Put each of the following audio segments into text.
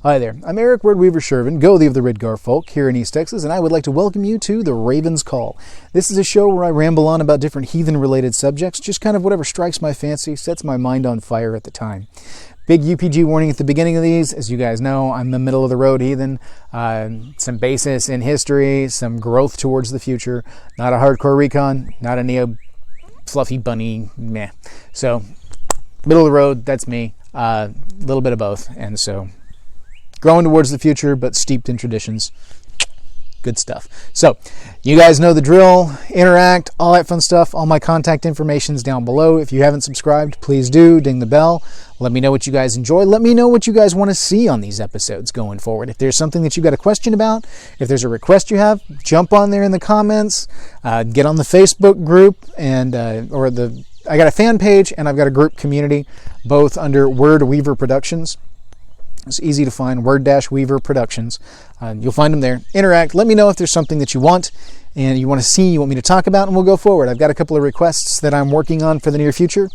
Hi there, I'm Eric Wordweaver Sjerven, Goathe of the Ridgar folk here in East Texas, and I would like to welcome you to The Raven's Call. This is a show where I ramble on about different heathen-related subjects, just kind of whatever strikes my fancy, sets my mind on fire at the time. Big UPG warning at the beginning of these. As you guys know, I'm the middle-of-the-road heathen. Some basis in history, some growth towards the future. Not a hardcore recon, not a neo-fluffy bunny, meh. So, middle of the road, that's me. A little bit of both, and so growing towards the future, but steeped in traditions. Good stuff. So, you guys know the drill. Interact, all that fun stuff. All my contact information's down below. If you haven't subscribed, please do. Ding the bell. Let me know what you guys enjoy. Let me know what you guys want to see on these episodes going forward. If there's something that you got a question about, if there's a request you have, jump on there in the comments. Get on the Facebook group and I got a fan page and I've got a group community, both under Word Weaver Productions. It's easy to find, Word-Weaver Productions. You'll find them there. Interact. Let me know if there's something that you want and you want to see, you want me to talk about, and we'll go forward. I've got a couple of requests that I'm working on for the near future.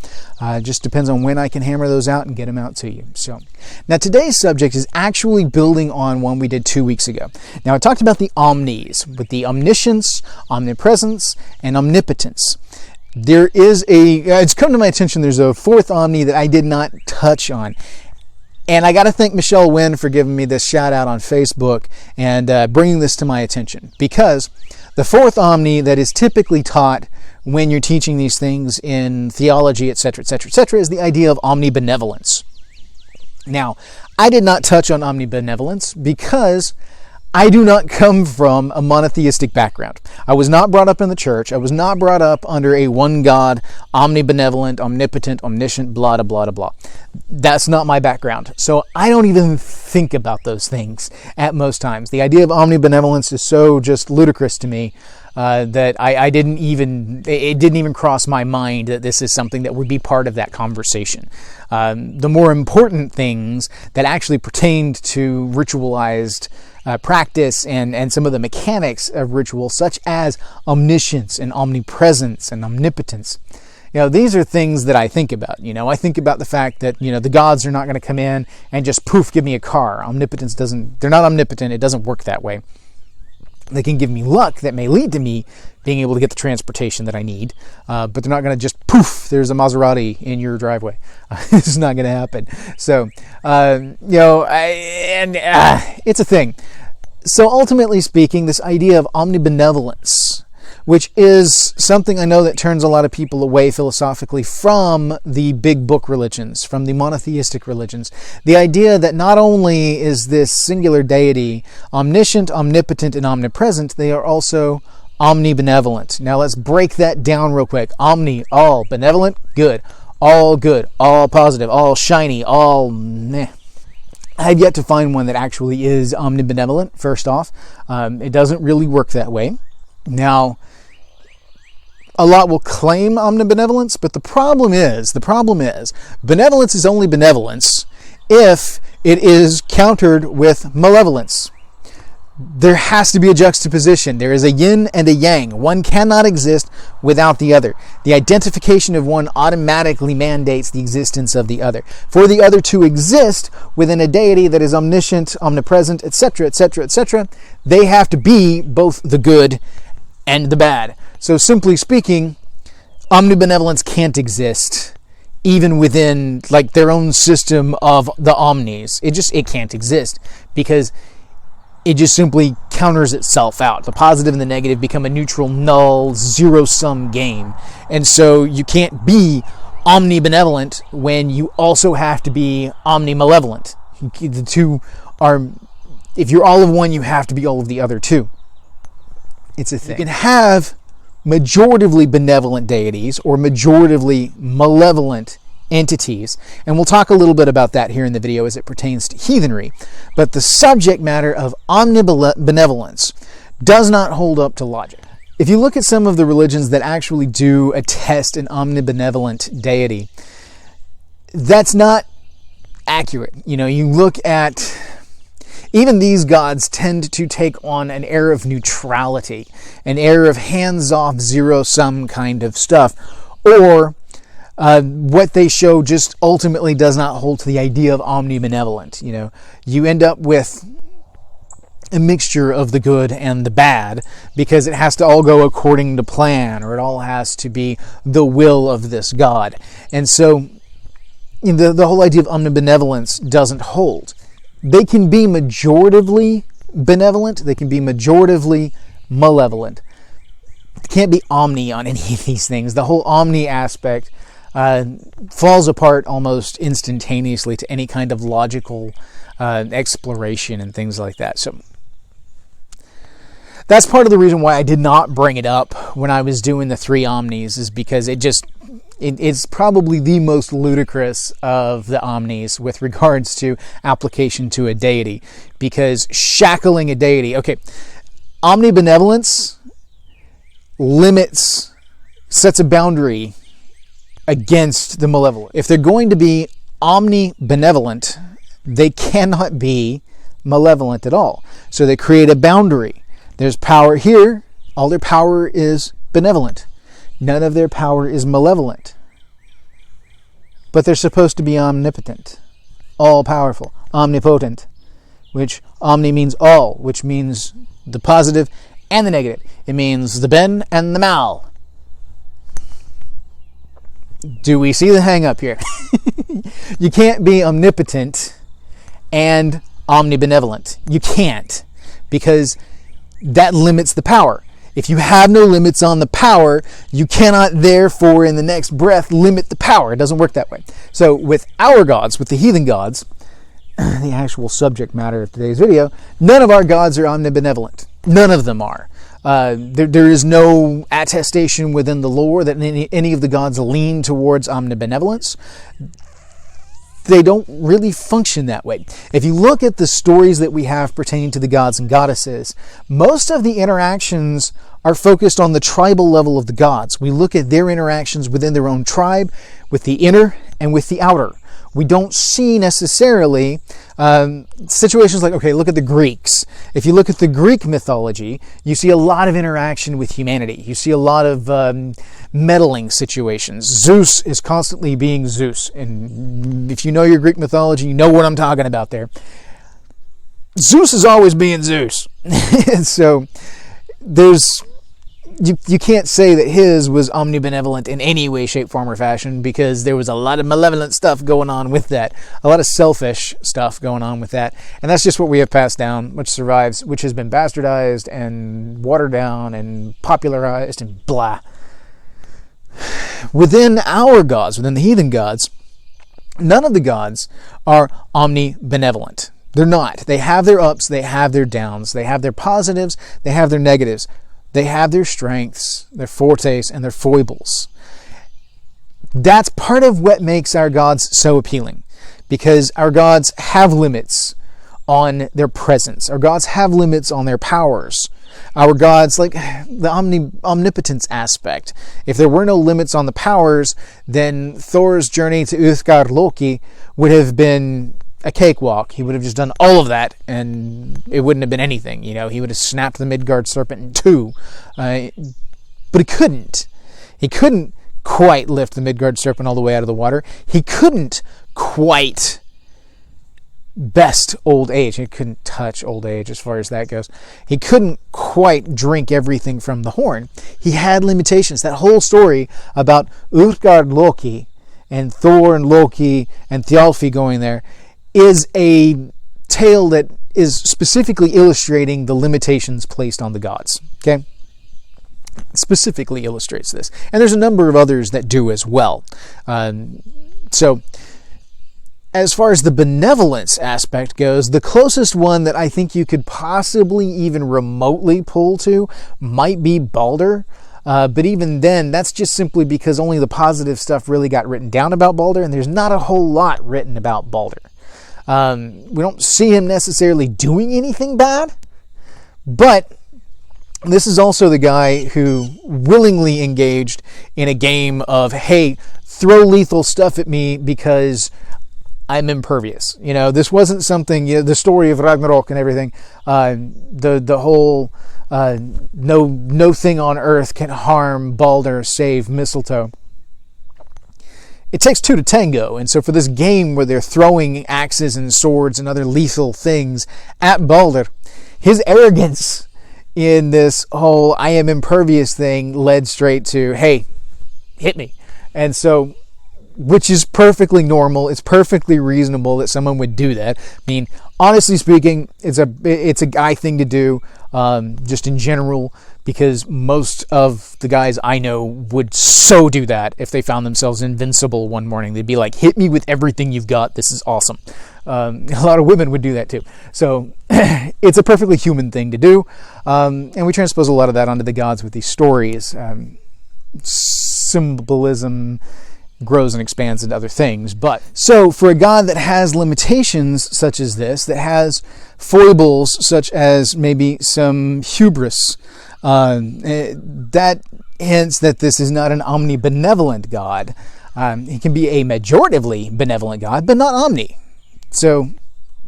Just depends on when I can hammer those out and get them out to you. So, now today's subject is actually building on one we did 2 weeks ago. Now I talked about the omnis, with the omniscience, omnipresence, and omnipotence. There is it's come to my attention, there's a fourth omni that I did not touch on. And I got to thank Michelle Wynn for giving me this shout out on Facebook and bringing this to my attention. Because the fourth omni that is typically taught when you're teaching these things in theology, etc., etc., etc., is the idea of omnibenevolence. Now, I did not touch on omnibenevolence because I do not come from a monotheistic background. I was not brought up in the church. I was not brought up under a one God, omnibenevolent, omnipotent, omniscient, blah, blah, blah, blah. That's not my background. So I don't even think about those things at most times. The idea of omnibenevolence is so just ludicrous to me that it didn't even cross my mind that this is something that would be part of that conversation. The more important things that actually pertained to ritualized practice and some of the mechanics of ritual, such as omniscience and omnipresence and omnipotence. These are things that I think about. I think about the fact that, the gods are not going to come in and just poof, give me a car. They're not omnipotent. It doesn't work that way. They can give me luck that may lead to me being able to get the transportation that I need, but they're not going to just poof, there's a Maserati in your driveway. This is not going to happen. So, it's a thing. So ultimately speaking, this idea of omnibenevolence, which is something I know that turns a lot of people away philosophically from the big book religions, from the monotheistic religions. The idea that not only is this singular deity omniscient, omnipotent, and omnipresent, they are also omnibenevolent. Now let's break that down real quick. Omni, all. Benevolent, good. All good. All positive. All shiny. All meh. I've yet to find one that actually is omnibenevolent, first off. It doesn't really work that way. Now, a lot will claim omnibenevolence, but the problem is, benevolence is only benevolence if it is countered with malevolence. There has to be a juxtaposition. There is a yin and a yang. One cannot exist without the other. The identification of one automatically mandates the existence of the other. For the other to exist within a deity that is omniscient, omnipresent, etc., etc., etc., they have to be both the good and the bad. So simply speaking, omnibenevolence can't exist even within their own system of the omnis. It can't exist because it just simply counters itself out. The positive and the negative become a neutral, null, zero-sum game. And so you can't be omnibenevolent when you also have to be omnimalevolent. The two are, if you're all of one, you have to be all of the other too. It's a thing. You can have majoritively benevolent deities or majoritively malevolent entities, and we'll talk a little bit about that here in the video as it pertains to heathenry. But the subject matter of omnibenevolence does not hold up to logic. If you look at some of the religions that actually do attest an omnibenevolent deity, that's not accurate. You look at, even these gods tend to take on an air of neutrality, an air of hands-off, zero-sum kind of stuff, or what they show just ultimately does not hold to the idea of omnibenevolent. You end up with a mixture of the good and the bad because it has to all go according to plan, or it all has to be the will of this God. And so the whole idea of omnibenevolence doesn't hold. They can be majoritively benevolent, they can be majoritively malevolent. It can't be omni on any of these things. The whole omni aspect falls apart almost instantaneously to any kind of logical exploration and things like that. So that's part of the reason why I did not bring it up when I was doing the 3 omnis, is because it's probably the most ludicrous of the omnis with regards to application to a deity, because shackling a deity, okay, omnibenevolence sets a boundary against the malevolent. If they're going to be omnibenevolent, they cannot be malevolent at all. So they create a boundary. There's power here. All their power is benevolent. None of their power is malevolent. But they're supposed to be omnipotent, all-powerful, omnipotent, which omni means all, which means the positive and the negative. It means the ben and the mal. Do we see the hang-up here? You can't be omnipotent and omnibenevolent. You can't, because that limits the power. If you have no limits on the power, you cannot therefore in the next breath limit the power. It doesn't work that way. So with our gods, with the heathen gods, the actual subject matter of today's video, none of our gods are omnibenevolent. None of them are. There is no attestation within the lore that any of the gods lean towards omnibenevolence. They don't really function that way. If you look at the stories that we have pertaining to the gods and goddesses, most of the interactions are focused on the tribal level of the gods. We look at their interactions within their own tribe, with the inner and with the outer. We don't see necessarily situations like, okay, look at the Greeks. If you look at the Greek mythology, you see a lot of interaction with humanity. You see a lot of meddling situations. Zeus is constantly being Zeus. And if you know your Greek mythology, you know what I'm talking about there. Zeus is always being Zeus. And so you can't say that his was omnibenevolent in any way, shape, form, or fashion, because there was a lot of malevolent stuff going on with that. A lot of selfish stuff going on with that. And that's just what we have passed down, which survives, which has been bastardized and watered down and popularized and blah. Within our gods, within the heathen gods, none of the gods are omnibenevolent. They're not. They have their ups, they have their downs, they have their positives, they have their negatives. They have their strengths, their fortes, and their foibles. That's part of what makes our gods so appealing, because our gods have limits on their presence. Our gods have limits on their powers. Our gods, like the omnipotence aspect, if there were no limits on the powers, then Thor's journey to Uthgar Loki would have been a cakewalk. He would have just done all of that, and it wouldn't have been anything. He would have snapped the Midgard serpent in two. But he couldn't. He couldn't quite lift the Midgard serpent all the way out of the water. He couldn't quite best old age. He couldn't touch old age as far as that goes. He couldn't quite drink everything from the horn. He had limitations. That whole story about Uthgar Loki and Thor and Loki and Thjalfi going there is a tale that is specifically illustrating the limitations placed on the gods. Okay? Specifically illustrates this. And there's a number of others that do as well. So, as far as the benevolence aspect goes, the closest one that I think you could possibly even remotely pull to might be Balder. But even then, that's just simply because only the positive stuff really got written down about Balder, and there's not a whole lot written about Balder. We don't see him necessarily doing anything bad, but this is also the guy who willingly engaged in a game of, hey, throw lethal stuff at me because I'm impervious. This wasn't something, the story of Ragnarok and everything, the whole no thing on earth can harm Balder save mistletoe. it takes two to tango. And so for this game where they're throwing axes and swords and other lethal things at Balder, his arrogance in this whole I am impervious thing led straight to, hey, hit me. And so, which is perfectly normal. It's perfectly reasonable that someone would do that. I mean, honestly speaking, it's a guy thing to do, just in general, because most of the guys I know would so do that if they found themselves invincible one morning. They'd be like, hit me with everything you've got. This is awesome. A lot of women would do that too. So it's a perfectly human thing to do. And we transpose a lot of that onto the gods with these stories. Symbolism grows and expands into other things. But so for a god that has limitations such as this, that has foibles such as maybe some hubris, that hints that this is not an omnibenevolent god. He can be a majoratively benevolent god, but not omni. So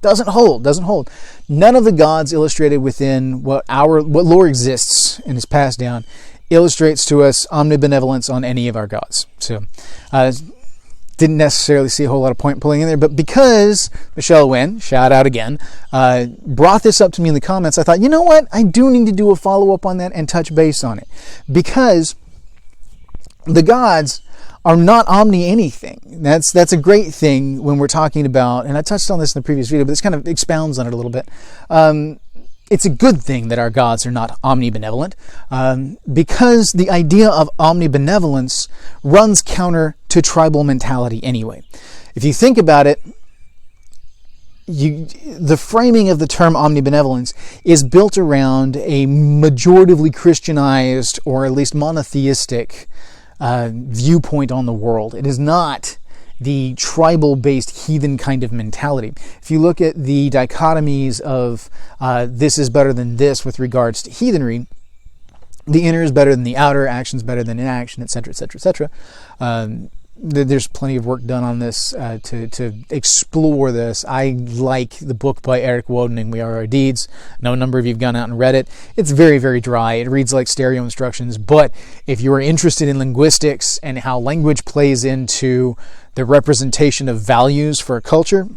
doesn't hold. None of the gods illustrated within what lore exists and is passed down illustrates to us omnibenevolence on any of our gods. So didn't necessarily see a whole lot of point pulling in there, but because Michelle Wynn, shout out again, brought this up to me in the comments, I thought, you know what? I do need to do a follow-up on that and touch base on it. Because the gods are not omni anything. That's a great thing when we're talking about, and I touched on this in the previous video, but this kind of expounds on it a little bit. It's a good thing that our gods are not omnibenevolent, because the idea of omnibenevolence runs counter to tribal mentality anyway. If you think about it, the framing of the term omnibenevolence is built around a majoritively Christianized, or at least monotheistic, viewpoint on the world. It is not the tribal-based heathen kind of mentality. If you look at the dichotomies of this is better than this with regards to heathenry, the inner is better than the outer, action is better than inaction, etc., etc., etc. There's plenty of work done on this to explore this. I like the book by Eric Wodening, We Are Our Deeds. I know a number of you have gone out and read it. It's very, very dry. It reads like stereo instructions, but if you are interested in linguistics and how language plays into the representation of values for a culture,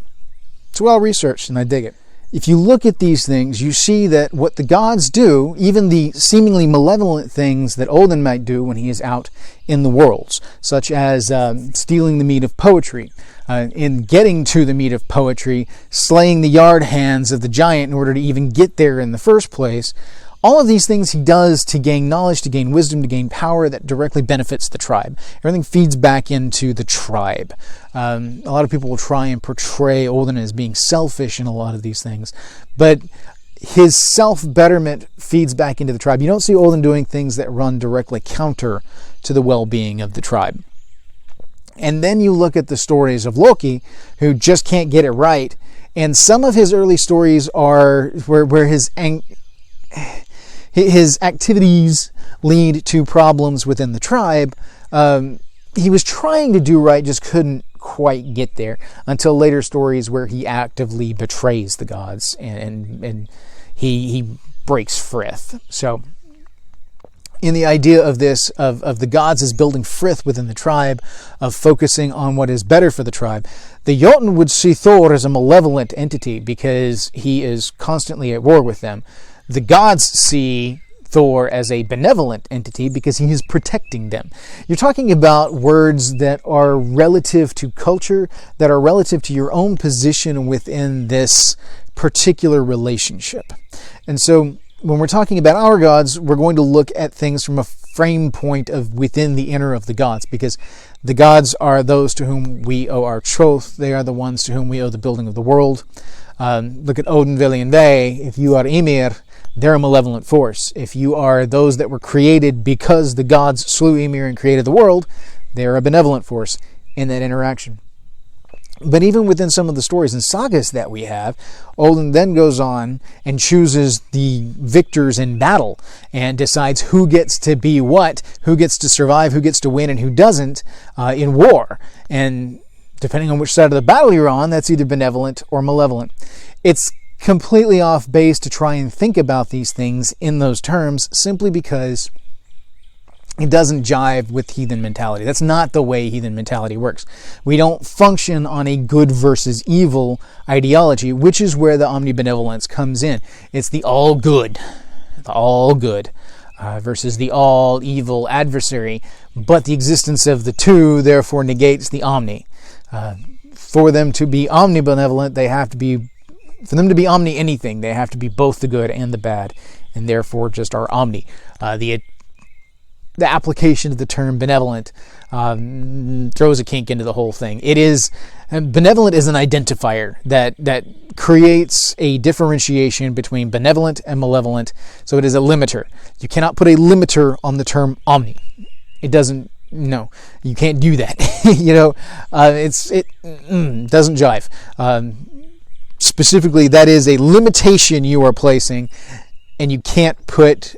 it's well researched, and I dig it. If you look at these things, you see that what the gods do, even the seemingly malevolent things that Odin might do when he is out in the worlds, such as stealing the meat of poetry, in getting to the meat of poetry, slaying the yard hands of the giant in order to even get there in the first place, all of these things he does to gain knowledge, to gain wisdom, to gain power that directly benefits the tribe. Everything feeds back into the tribe. A lot of people will try and portray Odin as being selfish in a lot of these things, but his self-betterment feeds back into the tribe. You don't see Odin doing things that run directly counter to the well-being of the tribe. And then you look at the stories of Loki, who just can't get it right, and some of his early stories are where his activities lead to problems within the tribe. He was trying to do right, just couldn't quite get there until later stories where he actively betrays the gods and he breaks frith. So in the idea of this, of the gods as building frith within the tribe, of focusing on what is better for the tribe, the Jotun would see Thor as a malevolent entity because he is constantly at war with them. The gods see Thor as a benevolent entity because he is protecting them. You're talking about words that are relative to culture, that are relative to your own position within this particular relationship. And so when we're talking about our gods, we're going to look at things from a frame point of within the inner of the gods, because the gods are those to whom we owe our troth. They are the ones to whom we owe the building of the world. Look at Odin, Vili, and Ve. If you are Ymir, they're a malevolent force. If you are those that were created because the gods slew Ymir and created the world, they're a benevolent force in that interaction. But even within some of the stories and sagas that we have, Odin then goes on and chooses the victors in battle and decides who gets to be what, who gets to survive, who gets to win, and who doesn't in war. And depending on which side of the battle you're on, that's either benevolent or malevolent. It's completely off base to try and think about these things in those terms, simply because It doesn't jive with heathen mentality. That's not the way heathen mentality works. We don't function on a good versus evil ideology, which is where the omnibenevolence comes in. It's the all good versus the all evil adversary. But the existence of the two therefore negates the omni. For them to be omnibenevolent, for them to be omni anything, they have to be both the good and the bad, and therefore just are omni. The application of the term benevolent throws a kink into the whole thing. Benevolent is an identifier that creates a differentiation between benevolent and malevolent. So it is a limiter. You cannot put a limiter on the term omni. It doesn't. No, you can't do that. It doesn't jive. Specifically, that is a limitation you are placing, and you can't put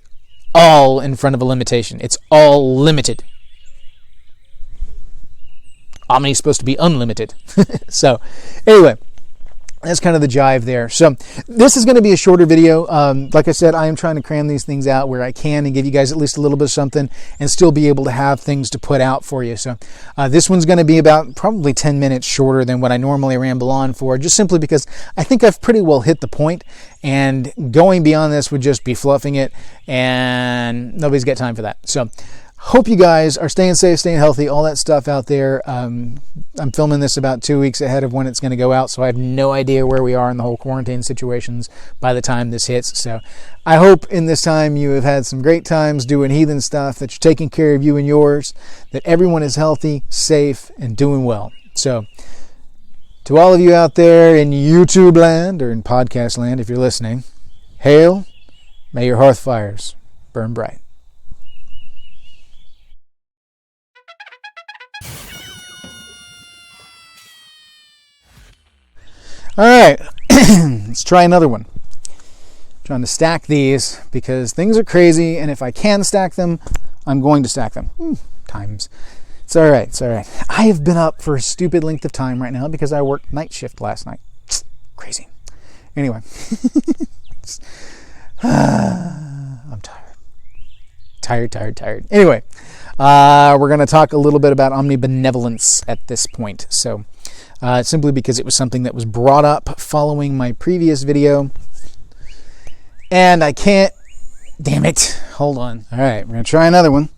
all in front of a limitation. It's all limited. Omni is supposed to be unlimited. So, anyway, that's kind of the jive there. So, this is going to be a shorter video. Like I said, I am trying to cram these things out where I can and give you guys at least a little bit of something and still be able to have things to put out for you. So, this one's going to be about probably 10 minutes shorter than what I normally ramble on for, just simply because I think I've pretty well hit the point, and going beyond this would just be fluffing it, and nobody's got time for that. So, hope you guys are staying safe, staying healthy, all that stuff out there. I'm filming this about 2 weeks ahead of when it's going to go out, so I have no idea where we are in the whole quarantine situations by the time this hits. So I hope in this time you have had some great times doing heathen stuff, that you're taking care of you and yours, that everyone is healthy, safe, and doing well. So to all of you out there in YouTube land, or in podcast land if you're listening, hail, may your hearth fires burn bright. All right, let's try another one. I'm trying to stack these because things are crazy, and if I can stack them, I'm going to stack them. Times. It's all right. It's all right. I have been up for a stupid length of time right now because I worked night shift last night. Crazy. Anyway. I'm tired. Tired. Anyway, we're going to talk a little bit about omnibenevolence at this point. So, simply because it was something that was brought up following my previous video. And I can't... Damn it. Hold on. All right, we're going to try another one.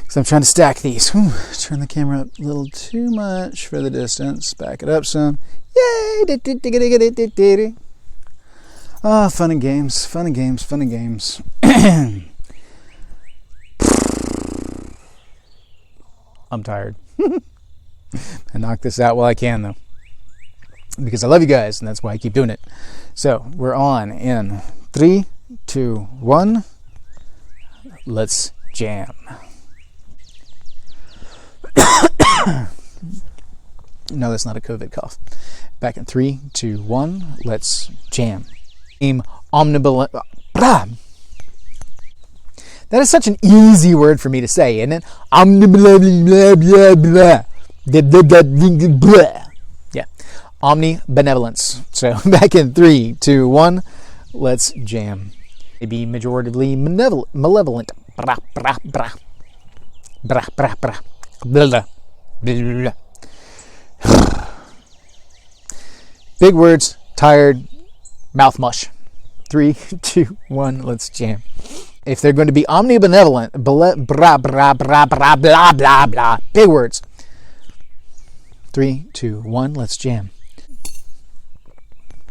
So I'm trying to stack these. Turn the camera up a little too much for the distance. Back it up some. Yay! Oh, fun and games. I'm tired. I knock this out while I can, though, because I love you guys, and that's why I keep doing it. So we're on in 3, 2, 1. Let's jam. No, that's not a COVID cough. Back in 3, 2, 1. Let's jam. Omnibenevolent. That is such an easy word for me to say, isn't it? Omnibenevolence. Yeah, omnibenevolence. So back in 3, 2, 1, let's jam. Maybe majoritively malevolent. Blah, blah, blah. Blah, blah, blah. Blah, blah, blah. Big words, tired, mouth mush. 3, 2, 1, let's jam. If they're going to be omnibenevolent, blah, blah, blah, blah, blah, blah, blah, blah. Big words. 3, 2, 1, let's jam.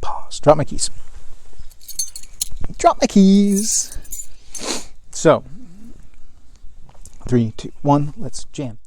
Pause. Drop my keys. So, 3, 2, 1, let's jam.